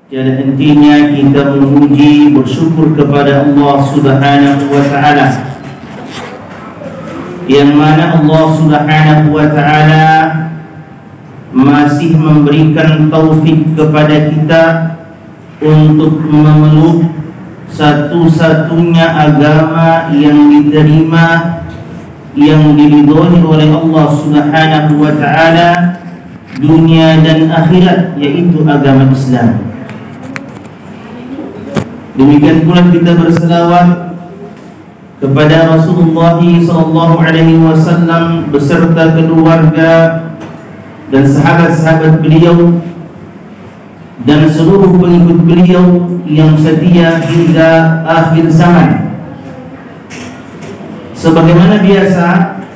Tiada hentinya kita memuji bersyukur kepada Allah Subhanahu wa Ta'ala, yang mana Allah Subhanahu wa Ta'ala masih memberikan taufik kepada kita untuk memeluk satu-satunya agama yang diterima, yang diridhoi oleh Allah Subhanahu wa Ta'ala dunia dan akhirat, yaitu agama Islam. Demikian pula kita berselawat kepada Rasulullah SAW beserta keluarga dan sahabat-sahabat beliau dan seluruh pengikut beliau yang setia hingga akhir zaman. Sebagaimana biasa,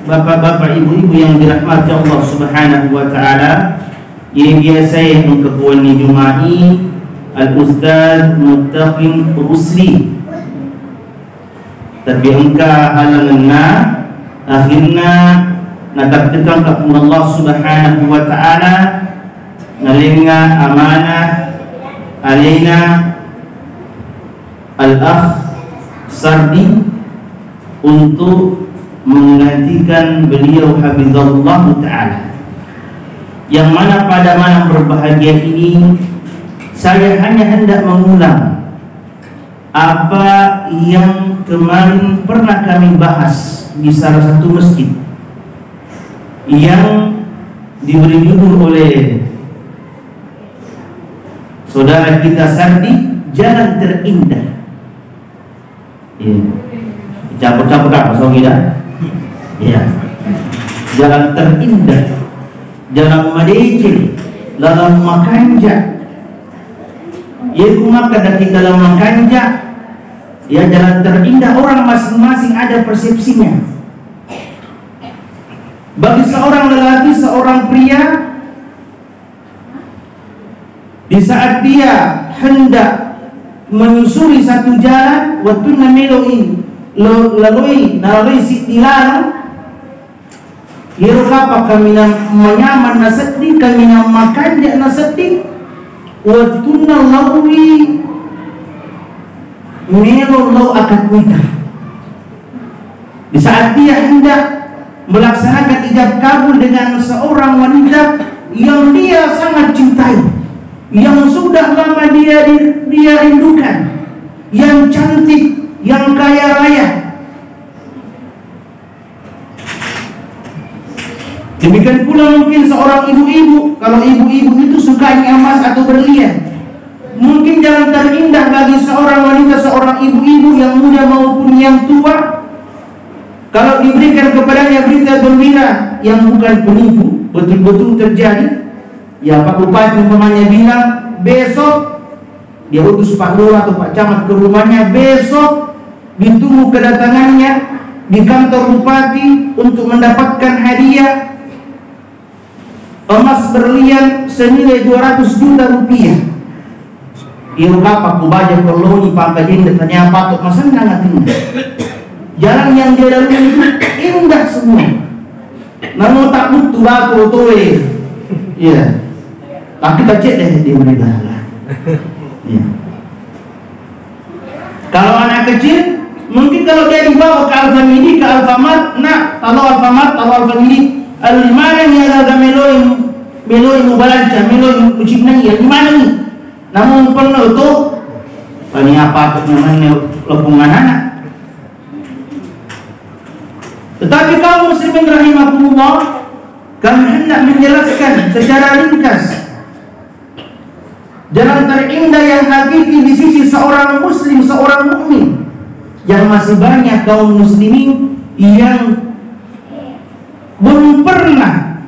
bapak-bapak, ibu-ibu yang dirahmati Allah Subhanahu wa Ta'ala, yang biasa yang mengkepuani Jumai Al-Ustaz Muttaqin Rusli, tapi engkau halanganna akhirnya nataktikan kepada Allah Subhanahu wa Ta'ala nalinga amanah alaina al-akh Sardi untuk menggantikan beliau hafizallah ta'ala, yang mana pada malam berbahagia ini saya hanya hendak mengulang apa yang kemarin pernah kami bahas di salah satu masjid yang diberi judul oleh saudara kita Sardi, Jalan Terindah. Campur-campur apa soalnya? Ya, jalan terindah, jalan madecil, dalam makanja. Yaitu maka dari dalam makanja, ya, jalan terindah orang masing-masing ada persepsinya. Bagi seorang lelaki, seorang pria, di saat dia hendak menyusuri satu jalan, waktu nameloi lalui si dilarang, hirukapa kami menyaman nasati, kami makan dia nasati, waktu nalalui melo akad nikah. Di saat dia hendak melaksanakan ijab kabul dengan seorang wanita yang dia sangat cintai, yang sudah lama dia rindukan, yang cantik, yang kaya raya. Demikian pula mungkin seorang ibu-ibu, kalau ibu-ibu itu sukanya emas atau berlian, mungkin jalan terindah bagi seorang wanita, seorang ibu-ibu yang muda maupun yang tua, kalau diberikan kepadanya berita gembira yang bukan penipu, betul-betul terjadi. Ya, Pak Bupati umpamanya bilang besok dia utus Pak Lurah atau Pak Camat ke rumahnya, besok ditunggu kedatangannya di kantor bupati untuk mendapatkan hadiah emas berlian senilai 200 juta rupiah. Iru apa ku baca koloni pangkajin datanya patut masa nggak tinggal. Jalan yang dia lalui itu indah semua. Namun tak butuh batu tuh, iya. Tak kita cek deh di mereka. Ya. Kalau anak kecil, mungkin kalau dia dibawa ke Alfamidi, ke Alfamart, nah, kalau Alfamart, kalau Alfamidi, di mana nih ada meloi mubalanca, meloi ucipna ya, di mana nih? Namun pernah itu, ini apa namanya lepungan anak. Tetapi kaum muslimin rahimahumullah, kami hendak menjelaskan secara ringkas jalan terindah yang hakiki di sisi seorang muslim, seorang mukmin, yang masih banyak kaum muslimin yang belum pernah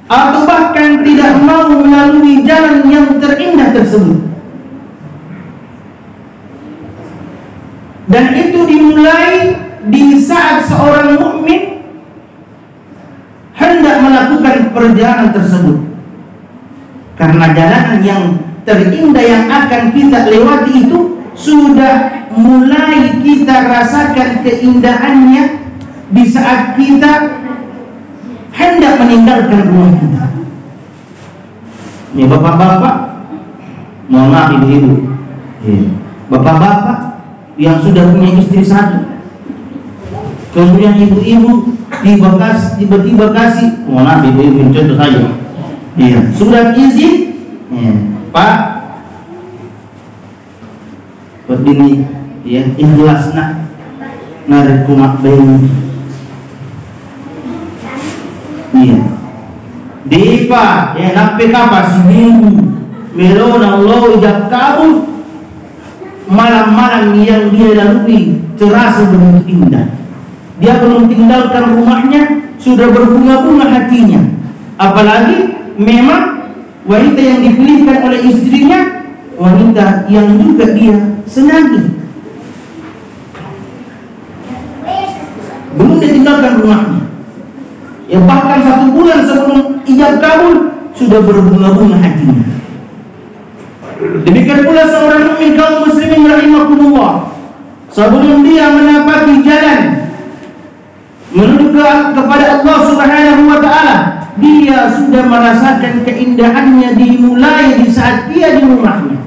atau bahkan tidak mau melalui jalan yang terindah tersebut. Dan itu dimulai di saat seorang mukmin hendak melakukan perjalanan tersebut, karena jalanan yang terindah yang akan kita lewati itu sudah mulai kita rasakan keindahannya di saat kita hendak meninggalkan rumah kita. Ini bapak-bapak, Mohon maaf ibu-ibu, bapak-bapak yang sudah punya istri satu, kemudian ibu-ibu tiba-tiba kasih, mohon maaf ibu-ibu, contoh saja, surat izin, Pak, begini, ikhlas nak narik kumak bayi, Dipa, nape kapas seminggu, melona Allah ijab kabul, malam-malam yang dia lalui terasa begitu indah. Dia belum tinggalkan rumahnya, sudah berbunga-bunga hatinya. Apalagi memang wanita yang dipilihkan oleh istrinya, wanita yang juga dia senangi. Belum ditinggalkan rumahnya. Ya bahkan 1 bulan sebelum ijab kabul sudah berbunga-bunga hatinya. Demikian pula seorang mukmin kaum muslimin rahimakumullah, sebelum dia menapaki jalan menuju kepada Allah Subhanahu wa taala, dia sudah merasakan keindahannya dimulai di saat dia di rumahnya.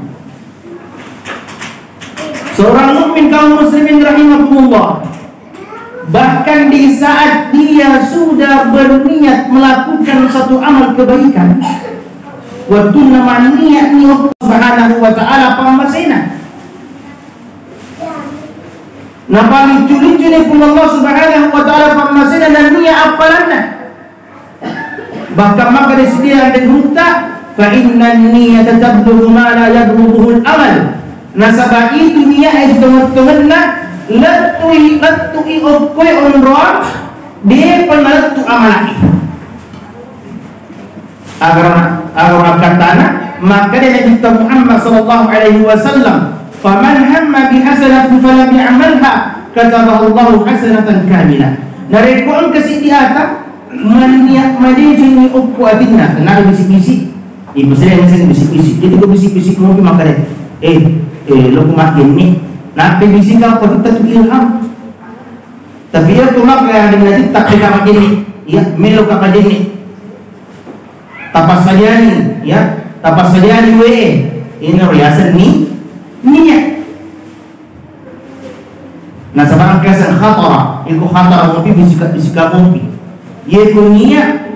Seorang mukmin kaum muslimin rahimakumullah, bahkan di saat dia sudah berniat melakukan satu amal kebaikan, waktu nama niat ni Allah Subhanahu wa taala pamasina. Napali curi-curi pun Allah Subhanahu wa taala pamasina dan niat apalana. Bahkan maka disediakan di hurta, fa inna niyata tablughu ma la yablughu al-amal. Nasaba itu niat itu teman-teman Latui okoi onron dia penaltu amalaki agar katana maka dia Nabi Muhammad sallallahu alaihi wasallam, faman hamma bi hasanatin falam ya'malha katabahu Allah hasanatan kamilah. Dari Quran kasih di atas maniak madijini okko adinna kenal bisik-bisik ibu saya yang bisik-bisik itu bisik-bisik mungkin maka lo kumakin nih. Nah, bisika apa kita ilham. Tapi ya cuma kayak dengan tak kita begini, ya melo kakak ini. Tapas saja nih, ya tapas saja nih we. Ini riasan nih, niat. Nah, sebarang kesan khatara, itu khatara mungkin bisika mungkin. Ye kunia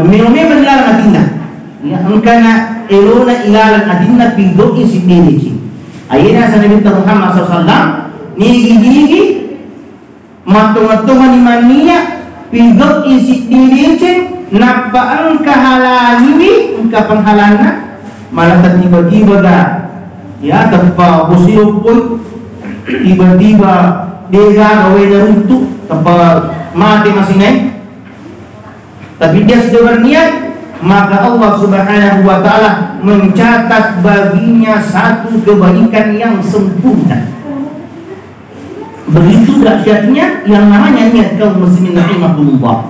melo benar adinna. Ya, angkana elona ilalan adinna pido isi diri. Akhirnya Nabi Muhammad SAW nigi-nigi matu-matu manimania pindot isi dirice napa angka halani angka penghalana malah tiba-tiba dah ya tanpa busio pun tiba-tiba dia gawe untuk tanpa mati masih naik, tapi dia sudah berniat, maka Allah Subhanahu wa taala mencatat baginya satu kebaikan yang sempurna. Begitu dahsyatnya yang namanya niat kaum muslimin rahimahumullah.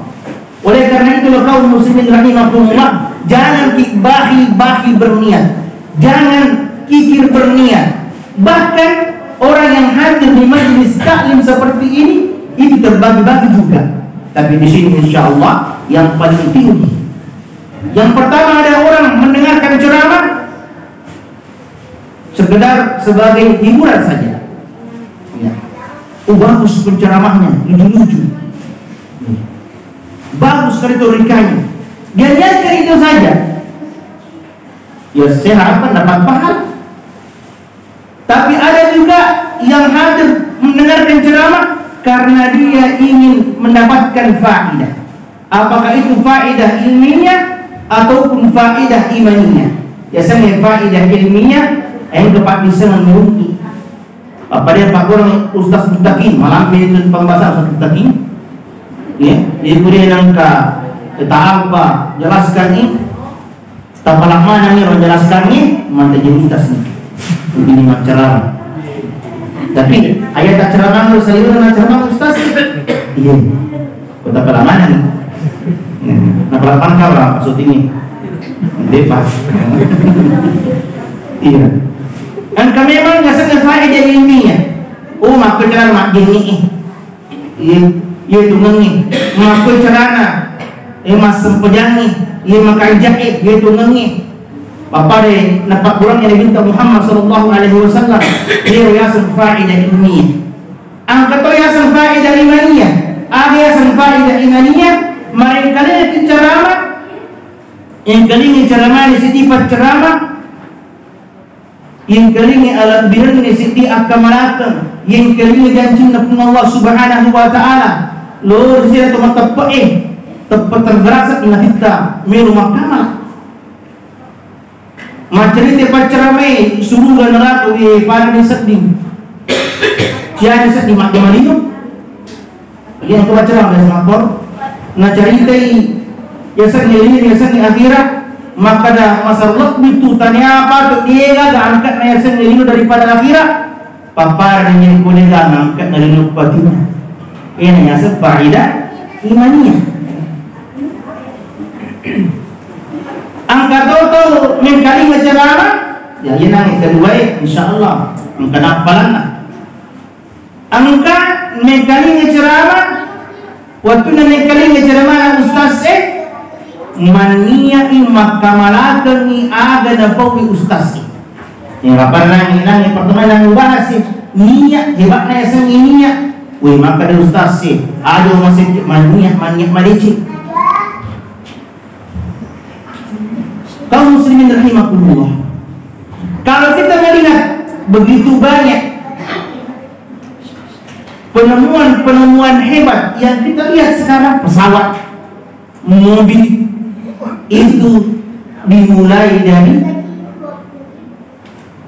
Oleh karena itu kaum muslimin rahimahumullah, jangan bahi berniat, jangan kikir berniat. Bahkan orang yang hadir di majelis taklim seperti ini itu terbagi-bagi juga. Tapi di sini insyaallah yang paling tinggi, yang pertama ada orang mendengarkan ceramah sekedar sebagai hiburan saja. Ya. Bagus penceramahnya, lucu-lucu. Bagus retorikanya. Dia lihatkan itu saja. Ya saya harapkan dapat pahala. Tapi ada juga yang hadir mendengarkan ceramah karena dia ingin mendapatkan faedah. Apakah itu faedah ilmiah ataupun faedah imaniyah? Biasanya faedah ilmiah yang kepak bisa menurut apa dia pak orang ustaz mutakin malam itu pembahasan ustaz mutakin, ya dia kemudian angka tak apa jelaskan ini tak malam mana nih orang jelaskannya mantap jadi ustaz nih begini macam. Tapi ayat tak ceramah lu saya dengan ceramah ustaz iya kota mana nih. Nah, pelapan kau lah maksud ini bebas. Iya. Dan kami memang nggak sengaja faedah ilmiah. Oh, mak pecahan mak gini. Iya tungengi. Mak pecahan mas sempejangi. Iya makan jahe. Iya tungengi. papare napak kurang yang diminta Muhammad sallallahu alaihi wasallam dia yasan fa'idah ilmiah. Angkat yasan fa'idah imaniyah. Ada yasan fa'idah imaniyah, mari kalian ceramah. Yang kalian ceramah di setiap ceramah. Yang kalian alat biran di setiap akamalatan. Yang kalian janji pun Allah Subhanahu wa taala. Lo sila tepat tepat tergerasa ina kita melu mahkamah. Macerita pacarame suruh neraka para di sedih. Dia di sedih mahkamah itu. Yang tu pacaram dari makor. Na cerita ya sang akhirat maka dah masalah itu tanya apa tu dia gak angkat na sang itu daripada akhirat. Papar yang boleh gak angkat dari nupatinya. Ini yang fa'idah imaniyah. Angka toto mengkali ceramah, ya ini yang kedua insyaallah angka nafalan. Angka mengkali ceramah, waktu mengkali ceramah ustaz mania imakamalakan ni aga na pawi ustaz. Yang pernah ini pertemuan yang bahas niat hebatnya sang niat. Wih maka ada ustaz sih, ada masih maniak malicik. Kaum muslimin rahimakumullah. Kalau kita melihat begitu banyak penemuan hebat yang kita lihat sekarang, pesawat, mobil, itu dimulai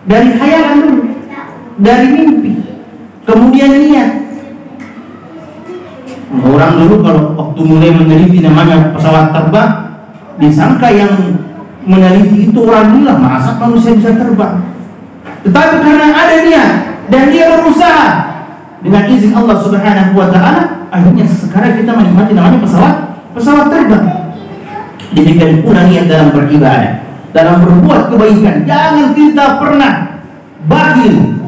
dari khayalan dulu, dari mimpi, kemudian niat. Orang dulu kalau waktu mulai meneliti namanya pesawat terbang, disangka yang meneliti itu orang gila, masa manusia bisa terbang. Tetapi karena ada dia dan dia berusaha dengan izin Allah Subhanahu wa taala, akhirnya sekarang kita menikmati namanya pesawat terbang. Demikian pula niat dalam beribadah, dalam berbuat kebaikan. Jangan kita pernah bakhil.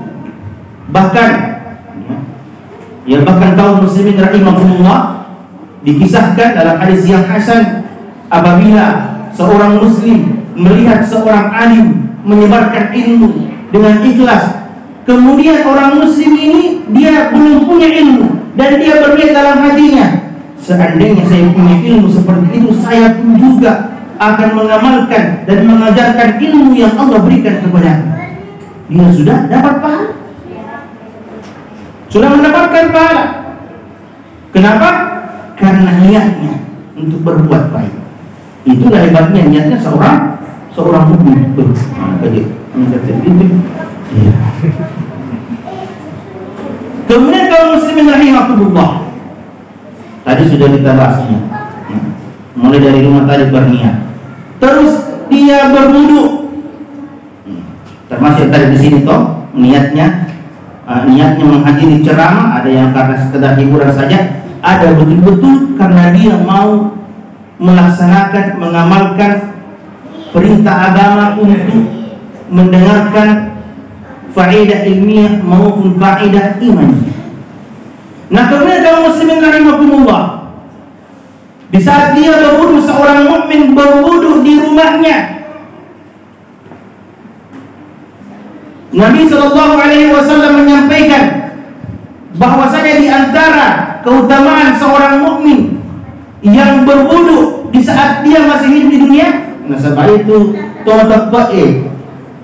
Bahkan kaum muslimin rahimahumullah dikisahkan dalam hadis yang hasan, apabila seorang muslim melihat seorang alim menyebarkan ilmu dengan ikhlas, kemudian orang muslim ini dia belum punya ilmu dan dia berniat dalam hatinya, seandainya saya punya ilmu seperti itu, saya pun juga akan mengamalkan dan mengajarkan ilmu yang Allah berikan kepada dia. Sudah dapat pahala, sudah mendapatkan pahala. Kenapa? Karena niatnya untuk berbuat baik. Itulah hebatnya niatnya seorang mukmin. Kemudian kaum muslimin rahimahumullah, tadi sudah kita bahasnya. Mulai dari rumah tadi berniat, terus dia berwudu. Termasuk tadi di sini toh niatnya menghadiri ceramah, ada yang karena sekedar hiburan saja, ada betul-betul karena dia mau melaksanakan, mengamalkan perintah agama untuk mendengarkan faedah ilmiah maupun faedah iman. Nah, kemudian kaum muslimin rahimahumullah, di saat dia berwudu, seorang mukmin berwudu di rumahnya, Nabi Shallallahu Alaihi Wasallam menyampaikan bahwasanya di antara keutamaan seorang mukmin yang berwudu di saat dia masih hidup di dunia, nah sebab itu tobat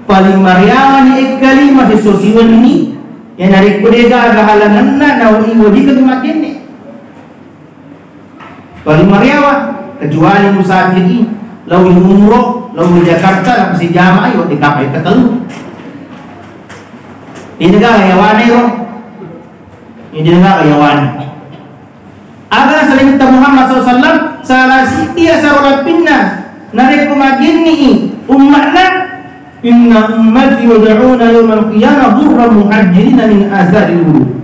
paling mariawan di kalimah sosial ini yang dari kudega gahalangan na wadi kemakin ni paling mariawan, kecuali musafiri lawi umroh lawi Jakarta masih jamaah yo dikapai ketelu di negara yawane ro, di negara yawane. Agar saling Muhammad SAW salah dia sarolat pinnas narik kumagini ummatna inna ummati yud'una yawmal qiyamah ghurran muhajjirina min athari wudu.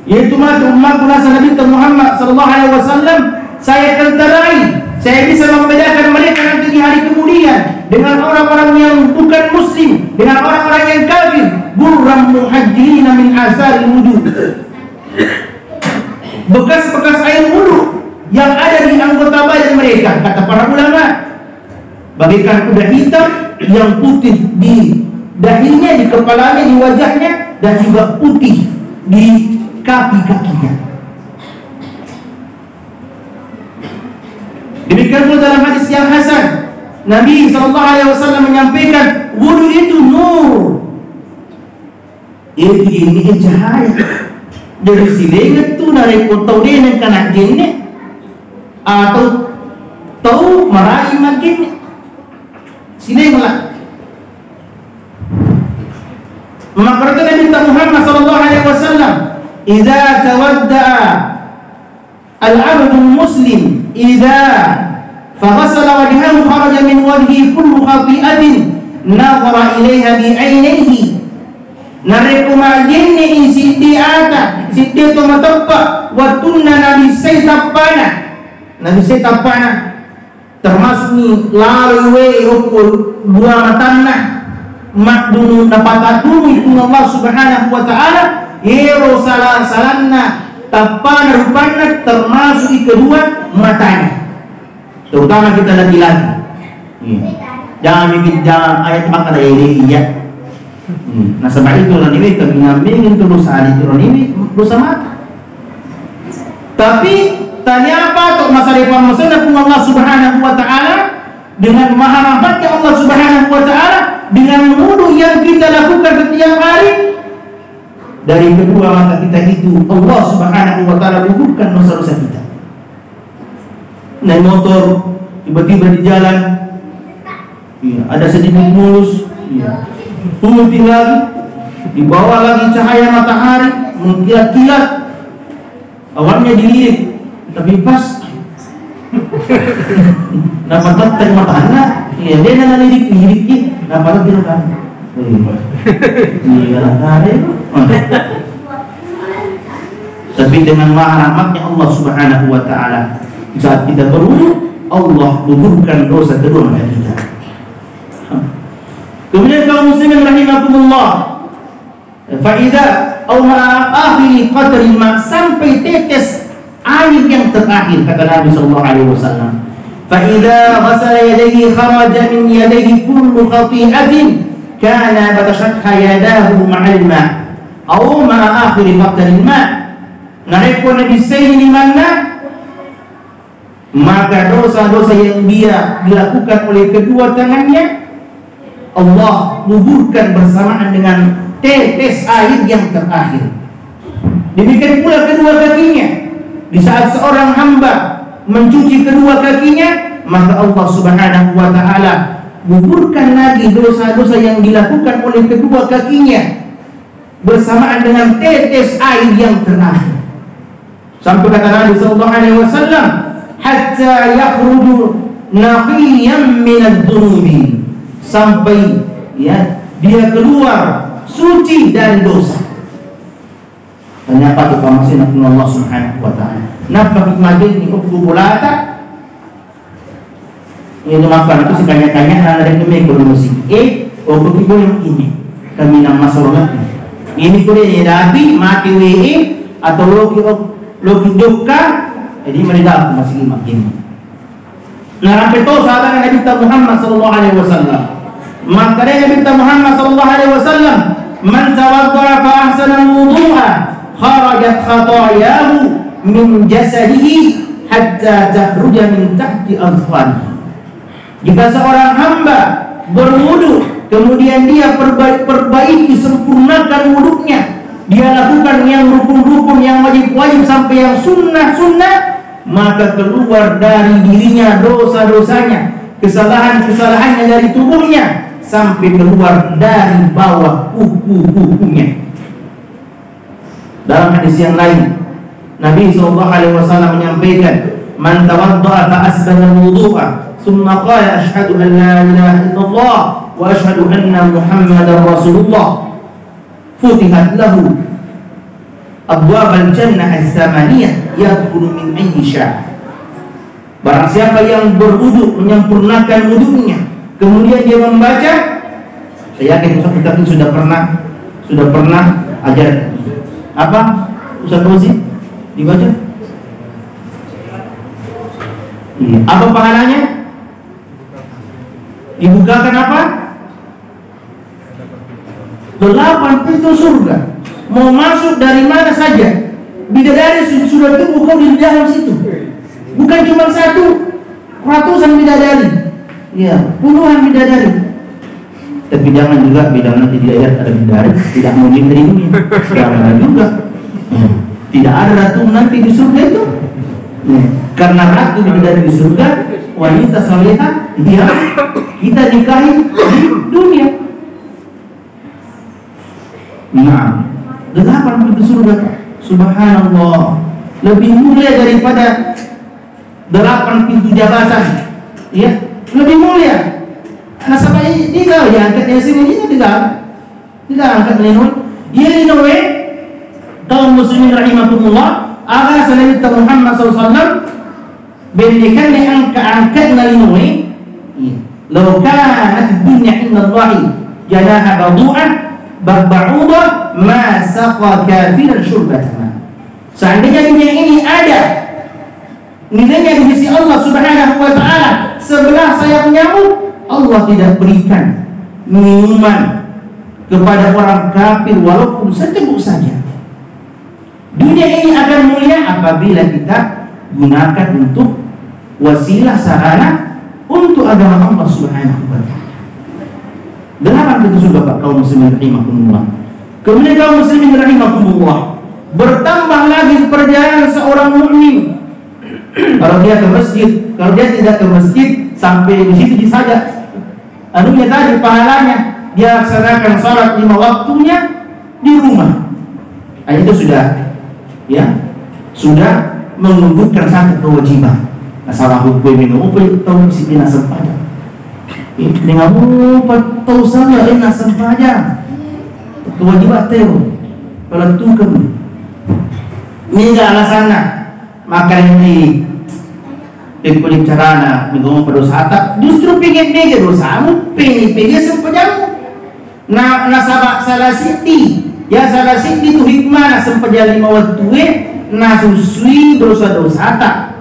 Yaitu umatku nasa Nabi Muhammad SAW, saya tenterai, saya bisa membedakan mereka nanti di hari kemudian dengan orang-orang yang bukan muslim, dengan orang-orang yang kafir, ghurran muhajjirina min athari wudu. Bekas-bekas air wudu yang ada di anggota badan mereka, kata para ulama, bagaikan kuda hitam yang putih di dahinya, di kepalanya, di wajahnya, dan juga putih di kaki-kakinya. Demikian pula dalam hadis yang hasan, Nabi SAW menyampaikan wudu itu nur. Ini cahaya. Dari silengan tu narik utau dia yang kena jenis atau tahu marahi makin silengan lah. Maka kata Nabi Muhammad SAW, "Idza tawadda'a al-'abdu muslim idza faghasala wajhahu kharaja min wajhi kullu khati'atin nadhara ilaiha bi 'ainaihi." Nareku majinni isi di ata, si dia tu matapa, watunna nabi saytapana, termasuk ni lalu we ukul dua matanna, mak dulu dapat dulu itu Allah Subhanahu Wa Taala, hero salanna tapana rupana termasuk kedua matanya, terutama kita laki-laki. Jangan ayat makan ini ya. Nah sebab itu orang ini kami ngambilin terus hari itu orang ini dosa mata. Tapi tanya apa untuk masa depan masalah pun Allah Subhanahu Wa Taala dengan maha rahmatnya Allah Subhanahu Wa Taala dengan wudu yang kita lakukan setiap hari, dari kedua mata kita itu Allah Subhanahu Wa Taala gugurkan dosa-dosa kita. Naik motor tiba-tiba di jalan, ada sedikit mulus, putih lagi, di bawah lagi cahaya matahari mengkilat-kilat, awalnya dilirik tapi pas dapat tetek matanya, dia nak lirik dapat dia kan, tapi dengan maha rahmatnya Allah Subhanahu Wa Taala saat kita berwudu Allah gugurkan dosa kedua mata kita. Kemudian kaum muslimin rahimakumullah, faida au ma akhir qatril ma, sampai tetes air yang terakhir, kata Nabi sallallahu alaihi wasallam, faida ghasala yadayhi kharaja min yadayhi kullu khati'atin kana batashatha yadahu ma'al ma au ma akhir qatril ma. Nareko Nabi sayyid di mana maka dosa-dosa yang dia dilakukan oleh kedua tangannya Allah gugurkan bersamaan dengan tetes air yang terakhir. Demikian pula kedua kakinya. Di saat seorang hamba mencuci kedua kakinya, maka Allah Subhanahu Wa Taala gugurkan lagi dosa-dosa yang dilakukan oleh kedua kakinya bersamaan dengan tetes air yang terakhir. Sampai kata Nabi sallallahu alaihi wasallam, hatta yakhruju naqiyan min adh-dhunubi, sampai dia keluar suci dari dosa. Ternyata kita masih nak Allah Subhanahu Wa Taala. Napa majid ni ukubulata? Ini makan itu sekanya-kanya ada kami musik. Begitu yang ini kami nama masalah ini boleh jadi mati we atau loki duka, jadi mereka masih makin. Nah, apa itu sahabat Nabi Muhammad sallallahu alaihi wasallam? Maka Nabi Muhammad sallallahu alaihi wasallam, man tawadda'a fa ahsana al-wudu'a kharajat khatayahu min jasadihi hatta takhruja min tahti adfarihi. Jika seorang hamba berwudu kemudian dia perbaiki sempurnakan wudunya, dia lakukan yang rukun-rukun, yang wajib-wajib sampai yang sunnah-sunnah, maka keluar dari dirinya dosa-dosanya, kesalahan-kesalahannya dari tubuhnya, sampai keluar dari bawah kuku-kukunya. Dalam hadis yang lain, Nabi SAW menyampaikan, man tawadda'a fa asbagha al-wudu'a thumma qala asyhadu an la ilaha illallah wa asyhadu anna Muhammadar Rasulullah futihat lahu abwab al-jannah as-samaniyah yadkhulu min ayyi syaa'. Barang siapa yang berwudu, menyempurnakan wudunya, kemudian dia membaca, saya yakin Ustaz kita sudah pernah ajar apa Ustaz Fauzi dibaca? Apa pahalanya? Dibukakan apa? 8 pintu surga. Mau masuk dari mana saja, bidadari sudah tunggu kau di dalam situ. Bukan cuma satu, ratusan bidadari, ya, puluhan bidadari. Tapi jangan juga bilang nanti di ayat ada bidadari tidak mau diterima. Jangan juga. Tidak ada ratu nanti di surga itu. Karena ratu bidadari di surga wanita salehah yang kita nikahi di dunia. Nah, 8 pintu surga, subhanallah, lebih mulia daripada 8 pintu jabatan, ya, lebih mulia. Nah, sampai ini kau diangkat dari sini, ini tidak angkat menurut. Ia dinowe kaum muslimin rahimahumullah, agar Nabi Muhammad SAW berikan angkat nalinowe. Law kanat dunya inda Allahi janaha ba'du'ah ba'udah ma saqa kafiran syurbatana. Seandainya dunia ini ada nilainya di sisi Allah Subhanahu wa taala sebelah sayap nyamuk, Allah tidak berikan minuman kepada orang kafir walaupun seteguk saja. Dunia ini akan mulia apabila kita gunakan untuk wasilah sarana untuk agama Allah Subhanahu wa taala. 8 pintu surga Pak kaum muslimin rahimahumullah. Kemudian kaum muslimin rahimahumullah, bertambah lagi perjalanan seorang mukmin. Kalau dia ke masjid, kalau dia tidak ke masjid sampai di situ saja. Anunya tadi pahalanya dia laksanakan salat 5 waktunya di rumah. Itu sudah menunjukkan satu kewajiban. Masalah hukum minum tahu si bina sempadan. Dengan tahu saja ina sempadan. Kewajiban tahu. Kalau tukang ini alasannya makan ini kulit carana minggu berdosa tak justru pengen dosamu pengen sempadan. Na salah siti ya salah siti tu hikmah na sempadan 5 waktu na susui dosa-dosa tak.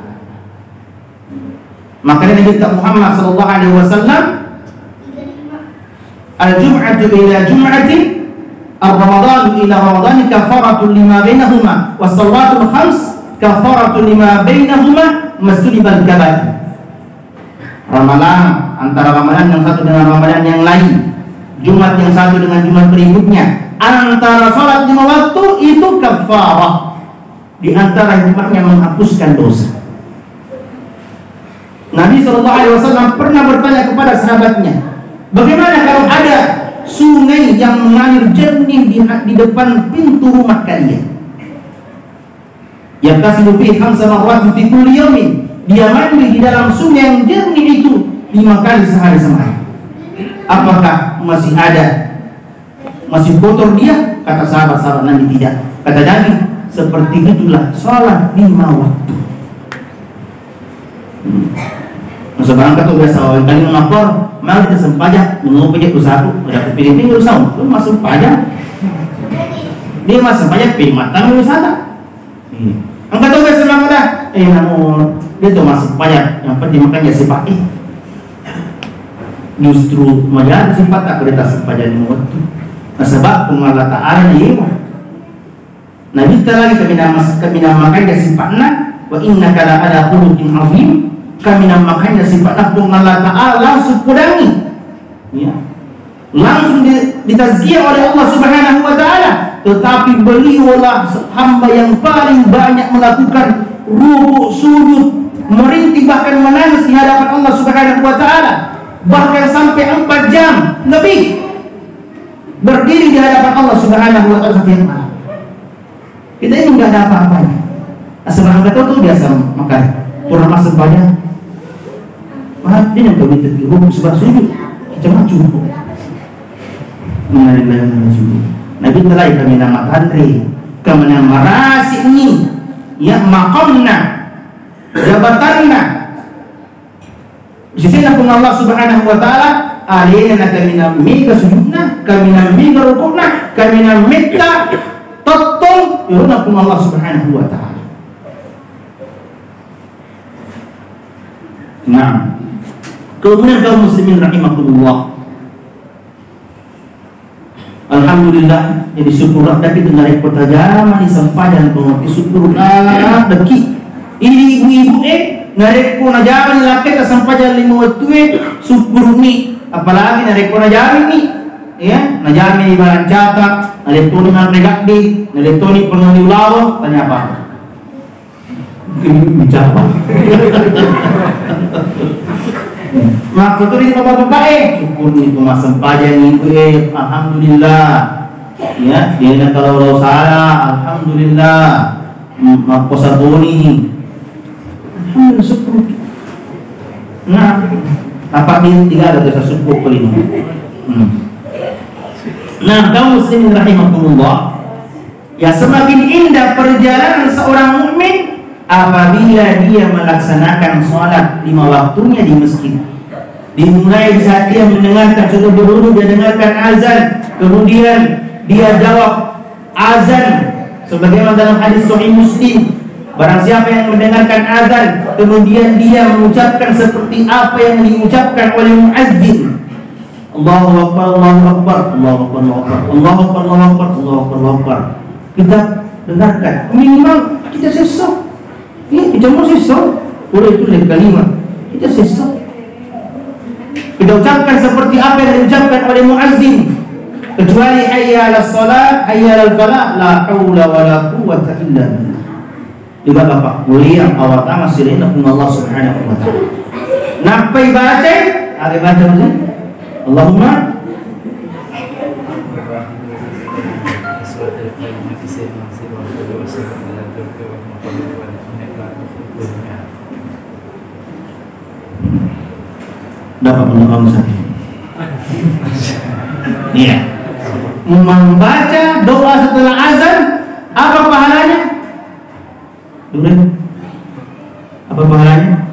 Makanya Nabi Muhammad sallallahu alaihi wasallam al-jum'atu ila jum'atin ar-ramadhan ila ramadhan kafaratun lima bainahuma was-salawatul khams kafaratun lima bainahuma masjidul kabair. Ramadan antara Ramadan yang satu dengan Ramadan yang lain, Jumat yang satu dengan Jumat berikutnya, antara salat 5 waktu itu kafarah. Di antara hikmahnya menghapuskan dosa. Nabi SAW pernah bertanya kepada sahabatnya, bagaimana kalau ada sungai yang mengalir jernih di depan pintu rumah kalian? Yang kasih lebih 5 marrat fi kulli yawmin. Dia mandi di dalam sungai yang jernih itu 5 kali sehari semalam. Apakah masih ada? Masih kotor dia? Kata sahabat-sahabat Nabi tidak. Kata Nabi, seperti itulah salat 5 waktu. Masa berangkat tuh biasa kali melapor, malah kita sempajak mengumpulkan usahaku, udah kepilih ini usaha, lu masuk pajak, dia masuk pajak mata usaha. Angkat tuh biasa dah, namun dia tuh masuk pajak, yang penting makan ya sifat justru menjadi sifat akreditasi pajak di waktu. Nah sebab pengalat ta'ala ni Nabi kita lagi kami namakan dia sifatnya, wa innaka la ala khuluqin azim. Kami namakannya sifat Allah Ta'ala langsung kudangi, ya, langsung ditazkiyah oleh Allah Subhanahu wa Ta'ala. Tetapi beliaulah hamba yang paling banyak melakukan rukuk, sujud, merintih bahkan menangis di hadapan Allah Subhanahu wa Ta'ala, bahkan sampai 4 jam lebih berdiri di hadapan Allah Subhanahu wa Ta'ala setiap malam. Kita ini nggak ada apa-apanya. Asal kata tuh biasa makan kurang masuk banyak. Dia yang kami terhukum sebab sujud cuma cukup. Nabi telah kami nama tantri kami nama rasi ini ya makamna jabatanna di sini pun Allah Subhanahu wa Ta'ala alina kami namiga sujudna kami namiga rukukna kami namiga totong yuna pun Allah Subhanahu wa Ta'ala. Nah, kemudian kaum muslimin rahimahullah, Alhamdulillah jadi syukur tapi dengan repot aja mani sempadan pengerti syukur deki ini ibu-ibu nareko na jaman laki ta sempadan 5 waktu syukur ni apalagi nareko na jaman ni ya na jaman ibaran cata naletoni na regakdi naletoni pengali ulawa tanya apa bicara maka tuh ini bapak-bapak syukur nih cuma sempadan itu alhamdulillah ya dia kalau salah alhamdulillah makosa toni alhamdulillah syukur nah apa ini tiga ada dosa syukur kelima nah kaum muslimin rahimakumullah ya semakin indah perjalanan seorang mukmin apabila dia melaksanakan sholat 5 waktunya di masjid. Dimulai saat dia mendengarkan sudah berwudu, dia dengarkan azan, kemudian dia jawab azan sebagaimana dalam hadis Sahih Muslim. Barang siapa yang mendengarkan azan kemudian dia mengucapkan seperti apa yang diucapkan oleh muazzin, Allahu Akbar, Allahu Akbar, Allahu Akbar, Allahu Akbar, Allahu Akbar, Allahu Akbar, Allahu Akbar, Allahu Akbar. Kita dengarkan minimal kita sesok. Kita mau sesok, boleh itu kalimat. Kita sesok. Kita ucapkan seperti apa yang diucapkan oleh muazzin. Kecuali hayya 'alas shalah, hayya 'alal falah, la haula wala quwwata illa billah. Juga Bapak, mulia awal tamas sirina kun Allah Subhanahu wa taala. Napai baca, ada baca macam Allahumma dapat menolong saya. Iya. Membaca doa setelah azan apa pahalanya? Dengar. Apa pahalanya?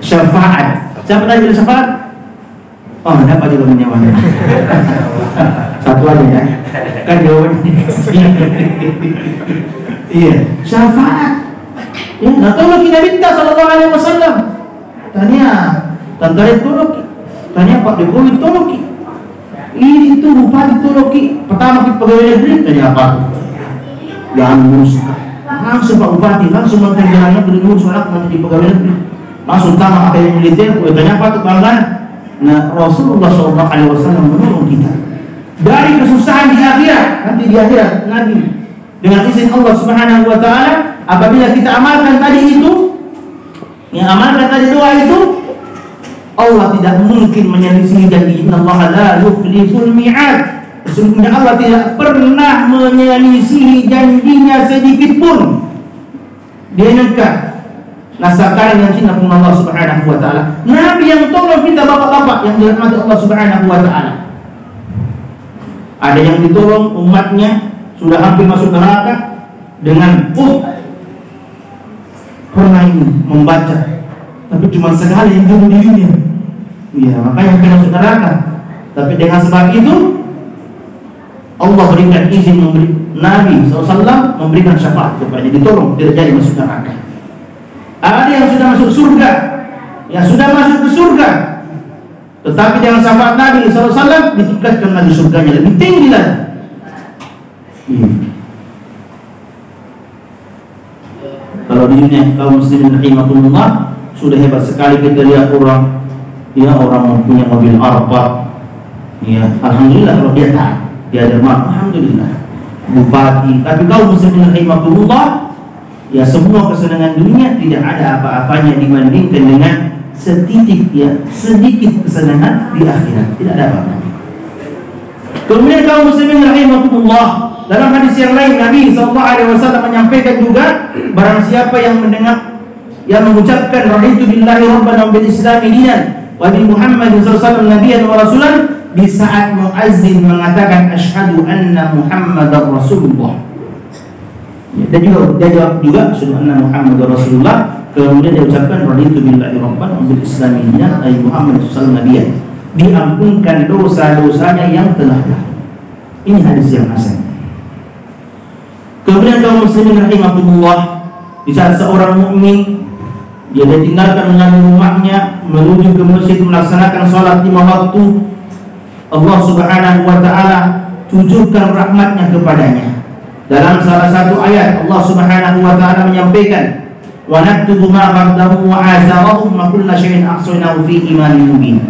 Syafaat. Siapa tadi bilang syafaat? Oh, dapat juga menyawanya. Satu aja ya. Kan jawabannya. Iya, syafaat. Ya, nah tolong kita minta sallallahu alaihi wasallam. Tanya, tantare tolong. Tanya Pak Jokowi tolong. Ini itu bupati tolong. Pertama kita pegawai negeri tanya apa? Jangan ngurus. Langsung Pak Bupati, langsung Menteri Dalam Negeri ngurus anak nanti pegawai negeri. Langsung tamat apa yang militer, tanya apa tuh bangga? Nah Rasulullah SAW menolong kita dari kesusahan di akhirat, nanti di akhirat nanti dengan izin Allah Subhanahu Wa Taala apabila kita amalkan tadi itu, yang amalkan tadi doa itu, Allah tidak mungkin menyelisihi janji. Allah la yukhliful mi'ad. Sesungguhnya Allah tidak pernah menyelisihi janjinya sedikit pun. Dia nekat. Nasakan yang cinta pun Allah Subhanahu Wa Taala. Nabi yang tolong kita bapak-bapak yang dirahmati Allah Subhanahu Wa Taala. Ada yang ditolong umatnya sudah hampir masuk neraka dengan pernah ini membaca, tapi cuma sekali yang bunuh dirinya. Iya, makanya hampir masuk neraka. Tapi dengan sebab itu Allah berikan izin Nabi SAW memberikan syafaat kepadanya, ditolong tidak jadi masuk neraka. Ada yang sudah masuk surga, yang sudah masuk ke surga, tetapi dengan syafaat Nabi SAW ditingkatkan lagi surganya lebih tinggi lagi. Kalau di dunia kaum muslimin rahimahumullah sudah hebat sekali kita lihat orang, ya orang punya mobil Arba, ya alhamdulillah kalau dia taat, dia derma, alhamdulillah. Bupati, tapi kaum muslimin rahimahumullah, ya semua kesenangan dunia tidak ada apa-apanya dibandingkan dengan setitik, ya sedikit kesenangan di akhirat, tidak ada apa-apa. Kemudian kaum muslimin rahimahumullah, dalam hadis yang lain Nabi SAW menyampaikan juga, barang siapa yang mendengar, yang mengucapkan raditu billahi rabban wa bil islami dinan wa bi Muhammadin sallallahu nabiyyan wa rasulan, di saat muazzin mengatakan asyhadu anna Muhammadar Rasulullah. Dan juga dia jawab juga asyhadu anna Muhammadar Rasulullah, kemudian dia ucapkan raditu billahi rabban wa bil islami dinan ay Muhammad sallallahu nabiyyan, diampunkan dosa-dosanya yang telah lalu. Ini hadis yang hasan. Kemudian kaum muslimin rahimahumullah, di saat seorang mukmin dia ditinggalkan mengambil rumahnya menuju ke masjid melaksanakan sholat 5 waktu, Allah Subhanahu wa ta'ala tujukan rahmatnya kepadanya. Dalam salah satu ayat Allah Subhanahu wa ta'ala menyampaikan, wa naktubu ma qaddamu wa azarahum wa kulla syai'in ahsaynahu fi imanin mubin.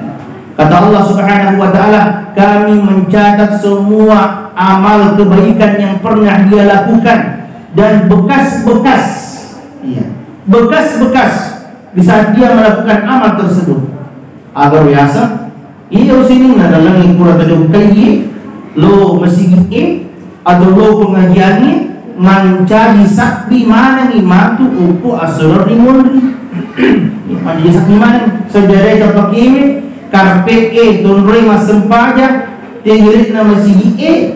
Kata Allah Subhanahu wa ta'ala, kami mencatat semua amal kebaikan yang pernah dia lakukan dan bekas-bekas, bekas-bekas di saat dia melakukan amal tersebut. Agar biasa, iyo sini adalah yang kurang tadi kali lo masih atau lo pengajiannya mencari sakti mana nih matu upu asror ni mondri. Mandi sakti mana? Saudara itu pakai karpe donroi masem paja tinggirit nama masih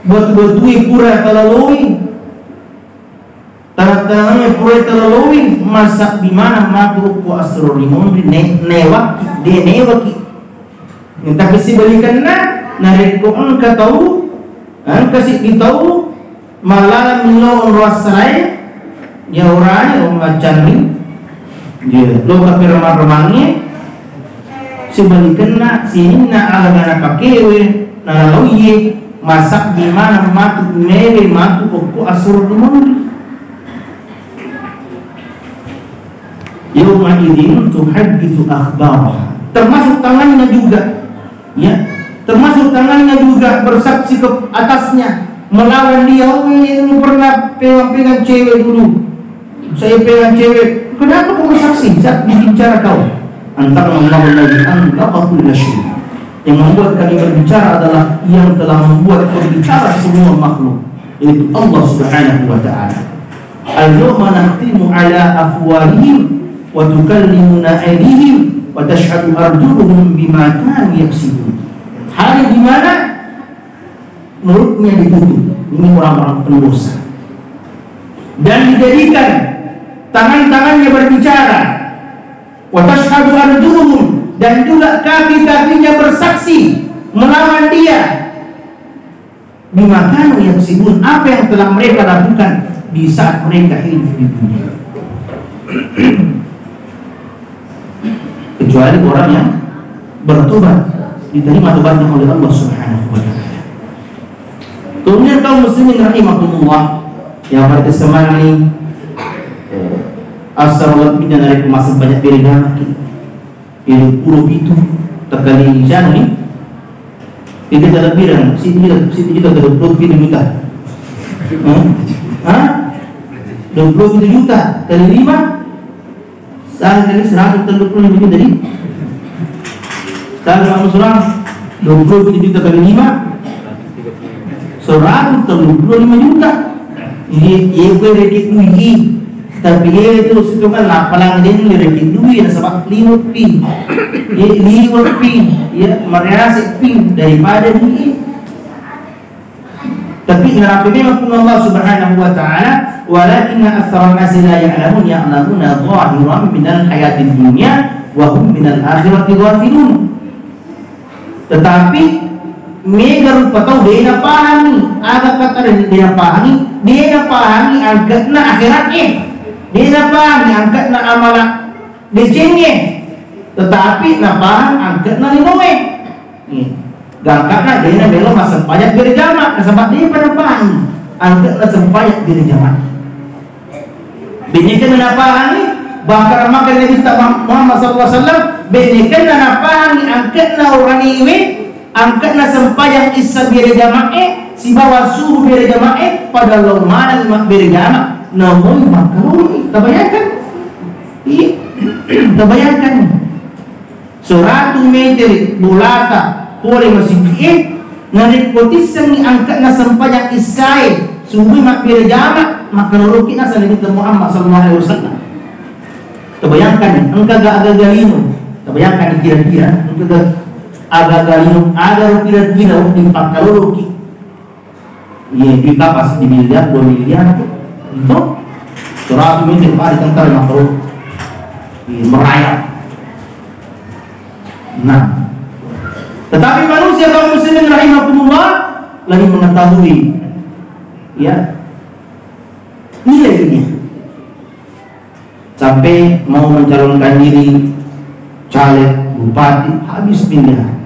buat pura talaloi. Tanah-tanahnya pura talaloi masak di mana matu upu asror ni mondri newaki. Tapi si balikan narik ko angka tahu. Ang kasih ditahu malah milo rasai ya orang yang macam ni dia lo kapir ramangnya sebalikan nak sini nak ala pakewe na lauye masak di mana matu neve matu pokok asur dimana yauma idin tuhadditsu akhbarah, termasuk tangannya juga ya. Termasuk tangannya juga bersaksi ke atasnya melawan dia. Oh ini pernah pegang cewek dulu, saya pegang cewek. Kenapa kau bersaksi? Saat bicara kau antara Allah lagi antakul lasyur. Yang membuat kami berbicara adalah yang telah membuat berbicara semua makhluk, yaitu Allah Subhanahu wa ta'ala. Al-yawma nakhtimu ala afwahihim wa tukallimuna aydihim wa tashhadu arjuluhum bima kanu yaksibun. Hari di mana mulutnya ditutup, ini orang-orang pendosa, dan dijadikan tangan-tangannya berbicara, wa tashhadu arjuluhum, dan juga kaki-kakinya bersaksi melawan dia, bima kanu yaksibun, apa yang telah mereka lakukan di saat mereka hidup di dunia. Kecuali orang yang bertobat, diterima tobatnya oleh Allah Subhanahu wa ta'ala. Kemudian kaum muslimin rahimakumullah, yang pada kesempatan ini asal pindah dari kemasan banyak beda ini puluh itu terkali jana ni kita dalam birang situ juga 20 juta 20 juta kali 5 kali 135 juta tadi. Kalau kamu surang 20 juta kali 5 135 juta. Ini gue rekit duit, tapi itu situ kan lapalang dia ni rekit duit sebab 5 pi, 5 pi, ya merasik pi daripada duit. Tapi narapinya pun Allah Subhanahu wa ta'ala, walakinna aktsara an-nasi la ya'lamuna dhahiran minal hayatid dunya wa hum minal akhirati ghafilun. Tetapi mega rupa tahu dia nak pahami, ada kata dia pahami angkat na akhirat dia nak pahami angkat na amalan dia cengeng, tetapi nak paham angkat na limoe gangkat na dia nak belum masa banyak dari jamak sebab dia pada pahami angkat na sempat dari jamak binyakan na pahami bahkan makan Nabi Muhammad SAW benikan na pahami angkat na orang ini angkat na sempayang isa bira jamae si bawa suruh bira jamae pada lo mana lima bira jamak namun makaroni tabayangkan tabayangkan suratu meter bulata pore masih narikotisan ni angkat na sempayang isai suruh mak bira jamak makaroni na sa Nabi Muhammad SAW. Tabayangkan engkau agak galino, tabayangkan kira-kira engkau agak galino ada kira-kira di 4 kalori iya kita pas di miliar 2 miliar itu 100 miliar pada tentara makro merayap. Nah, tetapi manusia kaum muslimin rahimahumullah lagi mengetahui ya nilainya sampai mau mencalonkan diri caleg bupati habis pilihan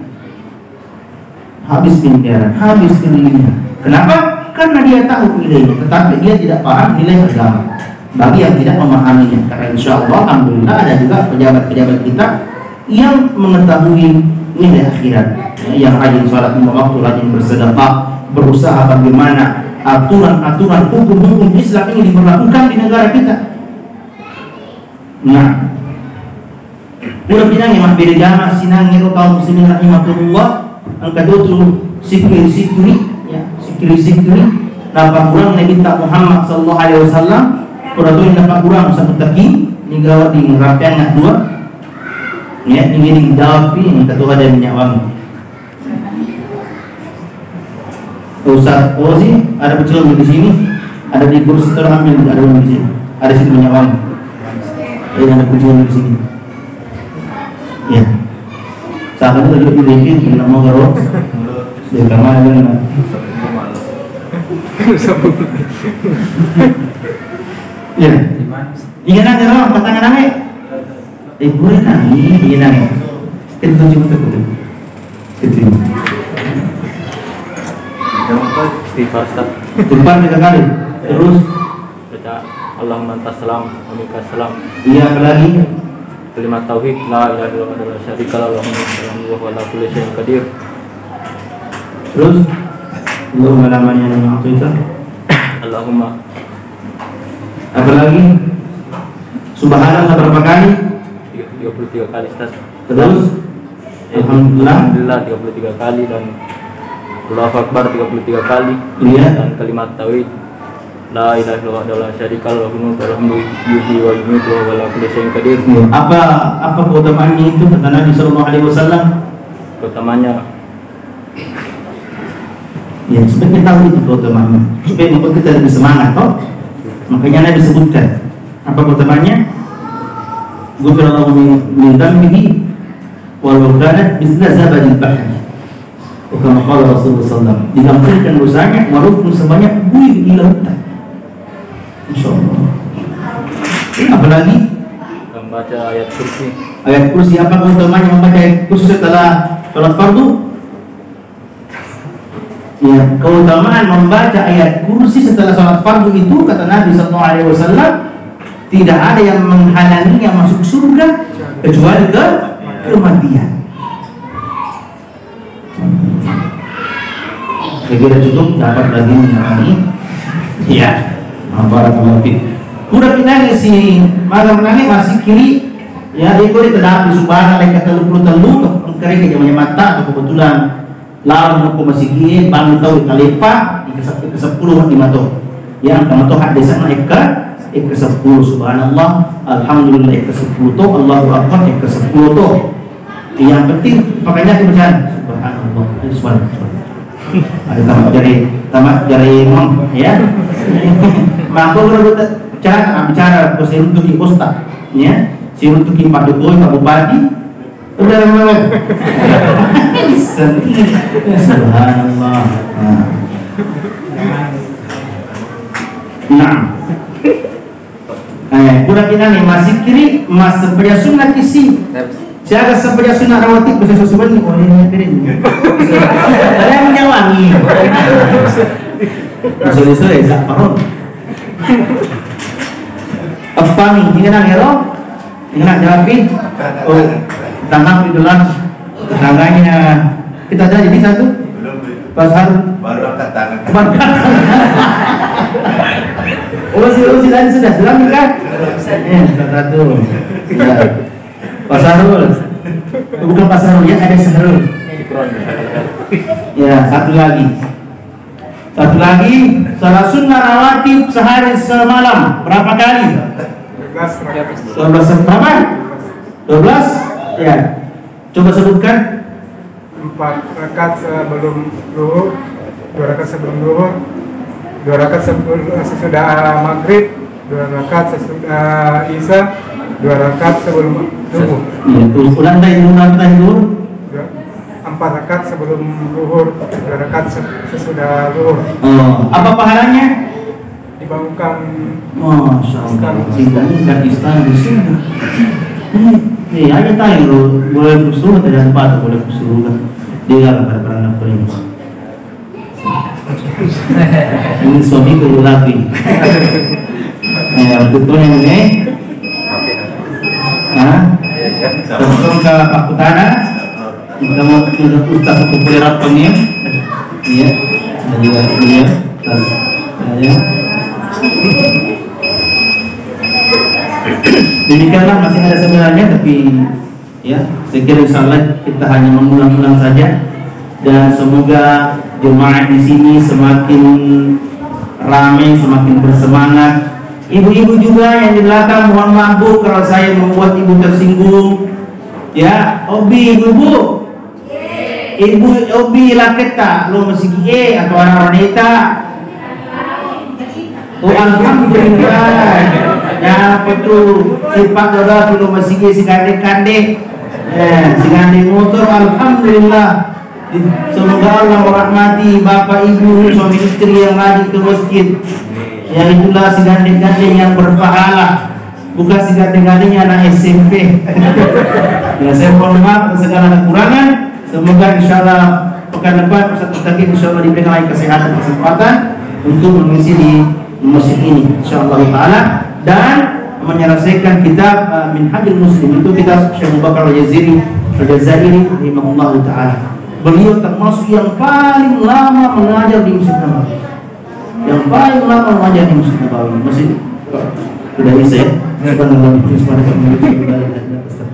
habis miliaran, habis triliunan. Kenapa? Karena dia tahu nilainya, tetapi dia tidak paham nilai agama. Bagi yang tidak memahaminya, karena insya Allah, alhamdulillah ada juga pejabat-pejabat kita yang mengetahui nilai akhirat, yang rajin sholat lima waktu, rajin bersedekah, berusaha bagaimana aturan-aturan hukum-hukum Islam ini diberlakukan di negara kita. Nah, udah pinang mah beda jamaah sinang ngero kaum muslimin rahimahullah angka dotu sikri ya sikri napa kurang Nabi Muhammad sallallahu alaihi wasallam kurang napa kurang satu taki ninggawa di rapian nak dua ya ini dapi ini ketua ada minyak wangi. Ustaz, oh sih ada pecel di sini, ada di kursi terambil, ada di sini, ada sini minyak wangi. Ini ada pecel di sini. Ya, sahabat itu juga dibikin kita mau garuk di kamar kan. Ya, ingin nak garuk patangan name. Boleh nang, ingin nang. Kita tunjuk itu. Istighfar Ustaz. Istighfar 3 kali. Terus baca Allahumma antas salam wa minkas salam. Iya, apa lagi? Kalimat tauhid la ilaha illallah wa la syarika lahu wa huwa ala kulli syai'in qadir. Terus Allahumma namanya nama itu. Allahumma. Apa lagi? Subhanallah berapa kali? 33 kali Ustaz. Terus Alhamdulillah 33 kali dan Allahu Akbar 33 kali. Iya. Dan kalimat tauhid la ilaha illallah wa la syarika lahu wa yuhyi wa yumiitu wa huwa ala kulli syai'in qadir. Apa keutamaannya itu kata Nabi sallallahu alaihi wasallam? Keutamanya ya supaya kita tahu itu keutamaannya, supaya membuat kita lebih semangat toh. Makanya Nabi sebutkan apa keutamaannya? Ghufirallahu min dhanbihi walau kanat mithla zabadil bahr. Kama qala Rasulullah sallallahu alaihi wasallam, diampunkan dosanya walaupun sebanyak buih di lautan. Insyaallah. Apalagi membaca ayat kursi. Ayat kursi, apa keutamaannya membaca ayat kursi setelah salat fardu? Ya, keutamaan membaca ayat kursi setelah salat fardu itu kata Nabi sallallahu alaihi wasallam tidak ada yang menghalanginya masuk surga kecuali kematian. Kira cukup dapat lagi ini. Iya. Barakallahu fiik. Udah pinang si malam nangis masih kiri. Ya, dia boleh terdapat subhanallah kata lu kerja jamnya mata atau kebetulan lalu aku masih kiri bangun tahu kalepa ke 10 di mata. Ya, kamu tahu hadis naik ke 10 subhanallah, alhamdulillah ke 10 tu, Allahu akbar ke 10 tu. Yang penting makanya aku baca subhanallah, subhanallah. Ada tamat jari imam ya. Maka kalau bicara presiden untuk Ustaz ya, si untuk Pak Jokowi, Pak Bupati udah memang subhanallah. Nah kurang kita nih masih kiri mas seperti sunat isi. Siaga seperti sunat rawatib bisa sesuai nih oleh piring. Ada yang menyawangi. Sesuai zafaron. Apa nih? Ini nang hero, ini nang japi. Oh, tanam di dalam tetangganya. Kita ada jadi satu. Pasar baru angkat tangan. Oh, si tadi sudah nikah. Satu. Pasarul. Bukan pasarul ya, ada sahrul. Ya, satu lagi. Salat sunnah rawatib sehari semalam berapa kali? 12 berapa? 12? Ya. Coba sebutkan. 4 rakaat sebelum zuhur, 2 rakaat sebelum zuhur, 2 rakaat sesudah maghrib, 2 rakaat sesudah isya, 2 rakaat sebelum zuhur. Ulang tadi zuhur. 4 rakaat sebelum zuhur, 2 rakaat sesudah zuhur. Oh, apa pahalanya? Dibangunkan. Masya Allah. Islam di sini. Ini aja tahu boleh bersuruh tidak apa boleh bersuruh kan. Dia pada anak ini. Ini suami ke lelaki. Betul yang ini. Langsung ke Pak Putana. Kita mau ustaz populer apanya? Iya. Dan juga dia. Ya. Demikianlah, masih ada sebenarnya, tapi ya saya kira insyaallah kita hanya mengulang-ulang saja, dan semoga jemaah di sini semakin ramai, semakin bersemangat. Ibu-ibu juga yang di belakang, mohon maaf Bu kalau saya membuat ibu tersinggung. Ya, Obi ibu-ibu. Ibu Obi laketa lo masih atau orang wanita. Oh, alhamdulillah. Ya, betul. Sifat doa belum masih si kandek-kandek. Si kandek motor, alhamdulillah. Semoga Allah merahmati bapak ibu, suami istri yang lagi ke masjid. Yang itulah si kandek-kandek yang berpahala, bukan si kandek-kandeknya anak SMP. Ya, saya mohon maaf atas segala kekurangan. Semoga insyaallah pekan depan Ustaz Mustaqim insyaallah diberikan lagi kesehatan kesempatan untuk mengisi di masjid ini insyaallah taala, dan menyelesaikan kitab Minhajul Muslim, itu kitab Syekh Abu Bakar Al-Jazairi rahimahullah taala. Beliau termasuk yang paling lama mengajar di Masjid Nabawi. Yang paling lama mengajar di Masjid Nabawi. Masjid sudah bisa ya. Subhanallah.